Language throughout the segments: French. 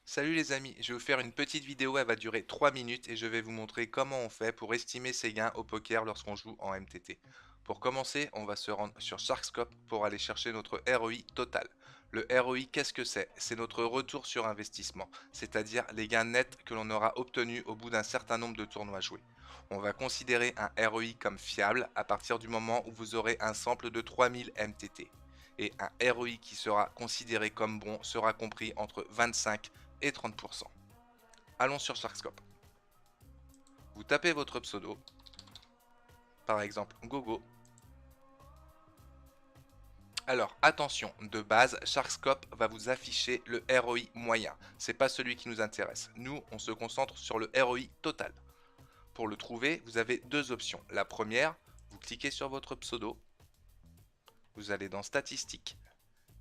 Salut les amis, je vais vous faire une petite vidéo, elle va durer 3 minutes et je vais vous montrer comment on fait pour estimer ses gains au poker lorsqu'on joue en MTT. Pour commencer, on va se rendre sur Sharkscope pour aller chercher notre ROI total. Le ROI, qu'est-ce que c'est? C'est notre retour sur investissement, c'est-à-dire les gains nets que l'on aura obtenus au bout d'un certain nombre de tournois joués. On va considérer un ROI comme fiable à partir du moment où vous aurez un sample de 3000 MTT. Et un ROI qui sera considéré comme bon sera compris entre 25 et 30%. Allons sur Sharkscope. Vous tapez votre pseudo, par exemple Gogo. Alors attention, de base, Sharkscope va vous afficher le ROI moyen. C'est pas celui qui nous intéresse. Nous, on se concentre sur le ROI total. Pour le trouver, vous avez deux options. La première, vous cliquez sur votre pseudo, vous allez dans Statistiques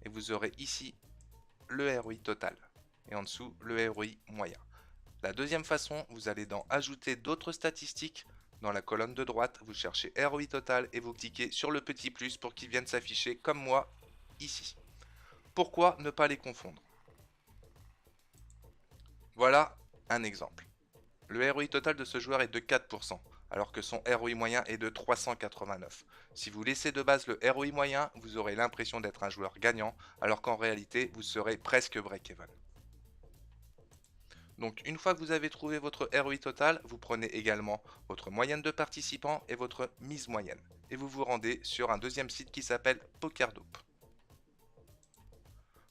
et vous aurez ici le ROI total et en dessous le ROI moyen. La deuxième façon, vous allez dans Ajouter d'autres statistiques. Dans la colonne de droite, vous cherchez ROI total et vous cliquez sur le petit plus pour qu'il vienne s'afficher comme moi ici. Pourquoi ne pas les confondre? Voilà un exemple. Le ROI total de ce joueur est de 4%, alors que son ROI moyen est de 389. Si vous laissez de base le ROI moyen, vous aurez l'impression d'être un joueur gagnant, alors qu'en réalité, vous serez presque break-even. Donc une fois que vous avez trouvé votre ROI total, vous prenez également votre moyenne de participants et votre mise moyenne. Et vous vous rendez sur un deuxième site qui s'appelle PokerDope.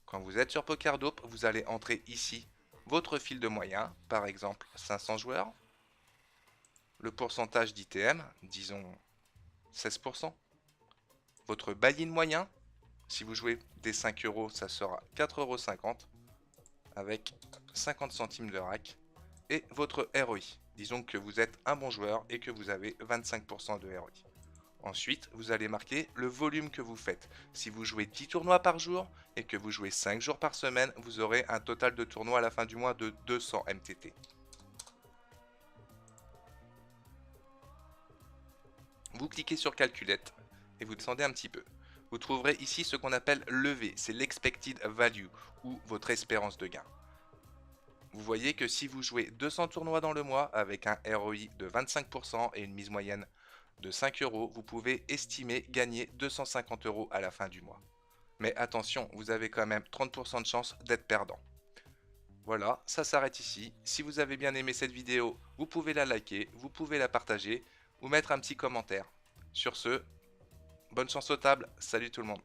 Quand vous êtes sur PokerDope, vous allez entrer ici votre fil de moyens, par exemple 500 joueurs, le pourcentage d'ITM, disons 16%, votre buy-in moyen, si vous jouez des 5 euros, ça sera 4,50 € avec 50 centimes de rack, et votre ROI. Disons que vous êtes un bon joueur et que vous avez 25% de ROI. Ensuite, vous allez marquer le volume que vous faites. Si vous jouez 10 tournois par jour et que vous jouez 5 jours par semaine, vous aurez un total de tournois à la fin du mois de 200 MTT. Vous cliquez sur Calculette et vous descendez un petit peu. Vous trouverez ici ce qu'on appelle l'EV, c'est l'Expected Value ou votre espérance de gain. Vous voyez que si vous jouez 200 tournois dans le mois avec un ROI de 25% et une mise moyenne de 5 euros, vous pouvez estimer gagner 250 euros à la fin du mois. Mais attention, vous avez quand même 30% de chance d'être perdant. Voilà, ça s'arrête ici. Si vous avez bien aimé cette vidéo, vous pouvez la liker, vous pouvez la partager ou mettre un petit commentaire. Sur ce, bonne chance aux tables, salut tout le monde.